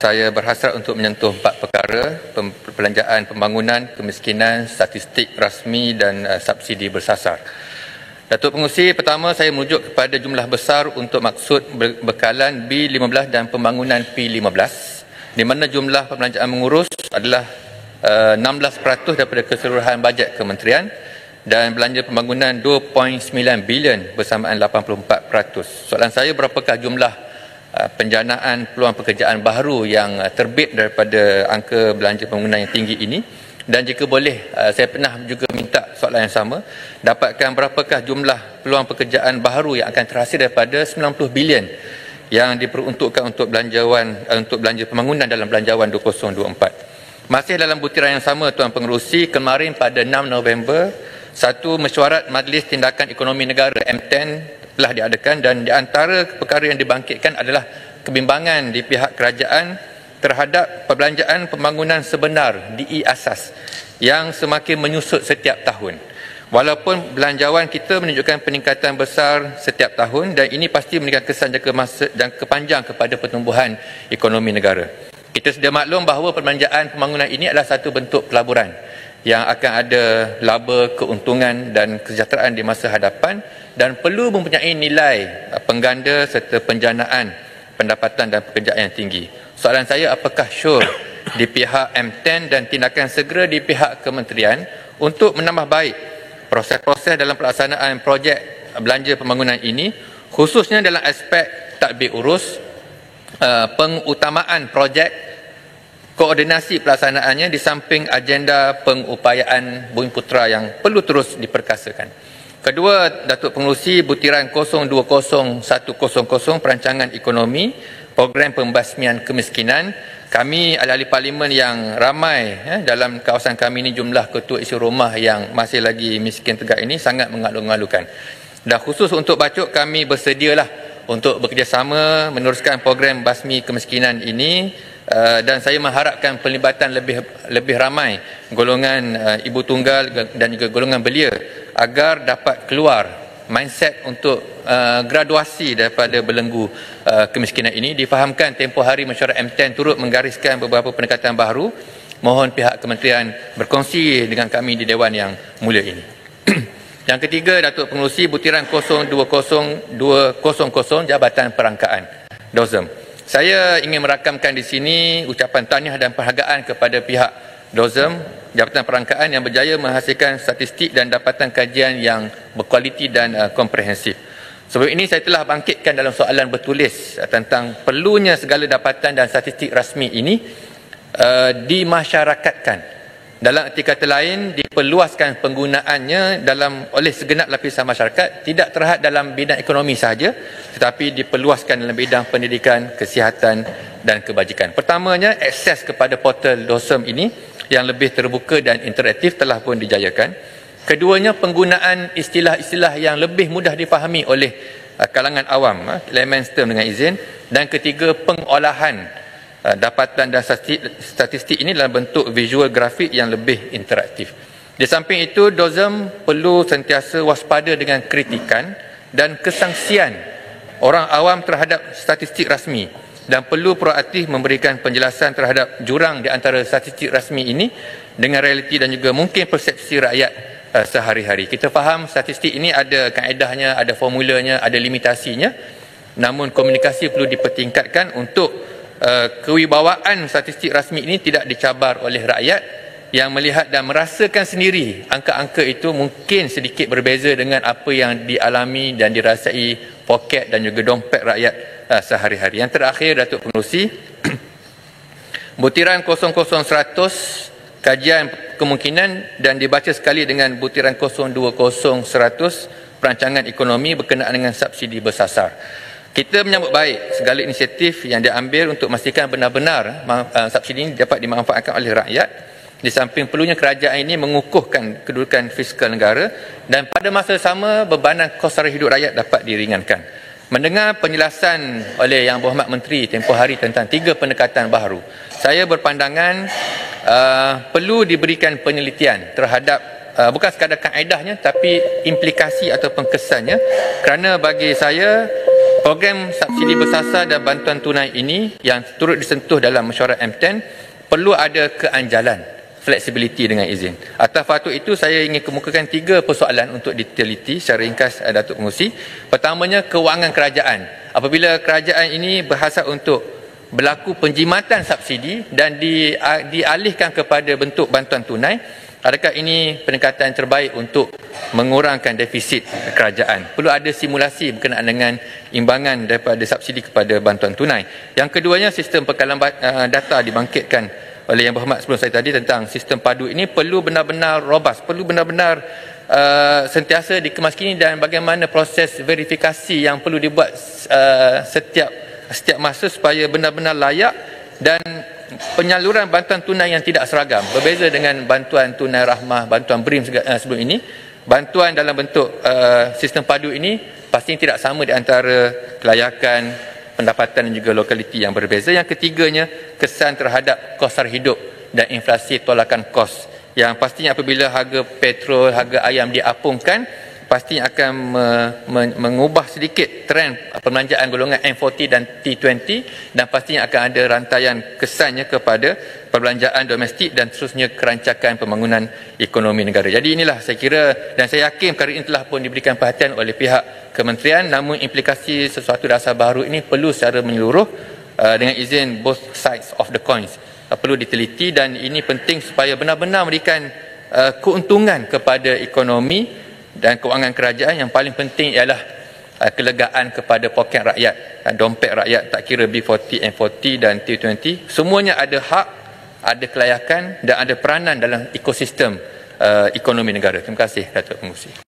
Saya berhasrat untuk menyentuh 4 perkara: perbelanjaan pembangunan, kemiskinan, statistik rasmi dan subsidi bersasar. Datuk Pengerusi, pertama saya merujuk kepada jumlah besar untuk maksud bekalan B15 dan pembangunan P15, di mana jumlah perbelanjaan mengurus adalah 16% daripada keseluruhan bajet kementerian dan belanja pembangunan 2.9 bilion bersamaan 84%. Soalan saya, berapakah jumlah penjanaan peluang pekerjaan baru yang terbit daripada angka belanja pembangunan yang tinggi ini? Dan jika boleh, saya pernah juga minta soalan yang sama, dapatkan berapakah jumlah peluang pekerjaan baru yang akan terhasil daripada 90 bilion yang diperuntukkan untuk belanja pembangunan dalam belanjawan 2024. Masih dalam butiran yang sama, Tuan Pengerusi, kemarin pada 6 November, satu mesyuarat Majlis Tindakan Ekonomi Negara M10 telah diadakan, dan di antara perkara yang dibangkitkan adalah kebimbangan di pihak kerajaan terhadap perbelanjaan pembangunan sebenar DE Asas yang semakin menyusut setiap tahun. Walaupun belanjawan kita menunjukkan peningkatan besar setiap tahun, dan ini pasti memberikan kesan jangka panjang kepada pertumbuhan ekonomi negara. Kita sedia maklum bahawa perbelanjaan pembangunan ini adalah satu bentuk pelaburan yang akan ada laba, keuntungan dan kesejahteraan di masa hadapan, dan perlu mempunyai nilai pengganda serta penjanaan pendapatan dan pekerjaan yang tinggi. Soalan saya, apakah sure di pihak M10 dan tindakan segera di pihak kementerian untuk menambah baik proses-proses dalam pelaksanaan projek belanja pembangunan ini, khususnya dalam aspek tadbir urus, pengutamaan projek, koordinasi pelaksanaannya di samping agenda pengupayaan Bumiputera yang perlu terus diperkasakan. Kedua, Datuk Pengerusi, butiran 020100 perancangan ekonomi, program pembasmian kemiskinan. Kami ahli-ahli parlimen yang ramai dalam kawasan kami ini, jumlah ketua isi rumah yang masih lagi miskin tegak ini sangat mengalu-alukan. Dan khusus untuk Bacok, kami bersedialah untuk bekerjasama meneruskan program basmi kemiskinan ini, dan saya mengharapkan pelibatan lebih ramai golongan ibu tunggal dan juga golongan belia agar dapat keluar mindset untuk graduasi daripada belenggu kemiskinan ini. Difahamkan tempoh hari mesyuarat M10 turut menggariskan beberapa pendekatan baru. Mohon pihak kementerian berkongsi dengan kami di Dewan yang mulia ini. Yang ketiga, Datuk Pengerusi, butiran 020200 Jabatan Perangkaan DOSM. Saya ingin merakamkan di sini ucapan tahniah dan penghargaan kepada pihak DOSM, Jabatan Perangkaan, yang berjaya menghasilkan statistik dan dapatan kajian yang berkualiti dan komprehensif. Sebab ini saya telah bangkitkan dalam soalan bertulis tentang perlunya segala dapatan dan statistik rasmi ini dimasyarakatkan. Dalam erti kata lain, diperluaskan penggunaannya oleh segenap lapisan masyarakat, tidak terhad dalam bidang ekonomi sahaja, tetapi diperluaskan dalam bidang pendidikan, kesihatan dan kebajikan. Pertamanya, akses kepada portal DOSM ini yang lebih terbuka dan interaktif telah pun dijayakan. Keduanya, penggunaan istilah-istilah yang lebih mudah difahami oleh kalangan awam, layman's term dengan izin. Dan ketiga, pengolahan dapatan dan statistik ini dalam bentuk visual grafik yang lebih interaktif. Di samping itu, DOSM perlu sentiasa waspada dengan kritikan dan kesangsian orang awam terhadap statistik rasmi, dan perlu proaktif memberikan penjelasan terhadap jurang di antara statistik rasmi ini dengan realiti dan juga mungkin persepsi rakyat sehari-hari. Kita faham statistik ini ada kaedahnya, ada formulanya, ada limitasinya, namun komunikasi perlu dipertingkatkan untuk kewibawaan statistik rasmi ini tidak dicabar oleh rakyat yang melihat dan merasakan sendiri angka-angka itu mungkin sedikit berbeza dengan apa yang dialami dan dirasai poket dan juga dompet rakyat sehari-hari. Yang terakhir, Datuk Pengerusi, butiran 00100 kajian kemungkinan dan dibaca sekali dengan butiran 020100 perancangan ekonomi berkenaan dengan subsidi bersasar. Kita menyambut baik segala inisiatif yang diambil untuk memastikan benar-benar subsidi ini dapat dimanfaatkan oleh rakyat, di samping perlunya kerajaan ini mengukuhkan kedudukan fiskal negara, dan pada masa sama bebanan kos sara hidup rakyat dapat diringankan. Mendengar penjelasan oleh Yang Berhormat Menteri tempoh hari tentang 3 pendekatan baru, saya berpandangan perlu diberikan penelitian terhadap bukan sekadar kaedahnya tapi implikasi ataupun kesannya, kerana bagi saya Program subsidi bersasar dan bantuan tunai ini yang turut disentuh dalam mesyuarat M10 perlu ada keanjalan, fleksibiliti dengan izin. Atas faktor itu, saya ingin kemukakan 3 persoalan untuk diteliti secara ringkas, Datuk Pengerusi. Pertamanya, kewangan kerajaan. Apabila kerajaan ini berhasrat untuk berlaku penjimatan subsidi dan dialihkan kepada bentuk bantuan tunai, adakah ini pendekatan terbaik untuk mengurangkan defisit kerajaan? Perlu ada simulasi berkenaan dengan imbangan daripada subsidi kepada bantuan tunai. Yang keduanya, sistem pekalan data dibangkitkan oleh Yang Berhormat sebelum saya tadi tentang sistem padu ini perlu benar-benar robust, perlu benar-benar sentiasa dikemaskini, dan bagaimana proses verifikasi yang perlu dibuat setiap masa supaya benar-benar layak, dan penyaluran bantuan tunai yang tidak seragam. Berbeza dengan bantuan tunai rahmah, bantuan BRIM sebelum ini, bantuan dalam bentuk sistem padu ini pastinya tidak sama di antara kelayakan, pendapatan dan juga lokaliti yang berbeza. Yang ketiganya, kesan terhadap kos sara hidup dan inflasi tolakan kos, yang pastinya apabila harga petrol, harga ayam diapungkan, pastinya akan mengubah sedikit trend perbelanjaan golongan M40 dan T20, dan pastinya akan ada rantaian kesannya kepada perbelanjaan domestik dan terusnya kerancakan pembangunan ekonomi negara. Jadi inilah saya kira, dan saya yakin perkara ini telah pun diberikan perhatian oleh pihak kementerian, namun implikasi sesuatu dasar baru ini perlu secara menyeluruh dengan izin both sides of the coins perlu diteliti, dan ini penting supaya benar-benar memberikan keuntungan kepada ekonomi dan kewangan kerajaan. Yang paling penting ialah kelegaan kepada poket rakyat, dompet rakyat, tak kira B40, M40 dan T20, semuanya ada hak, ada kelayakan dan ada peranan dalam ekosistem ekonomi negara. Terima kasih, Datuk Pengerusi.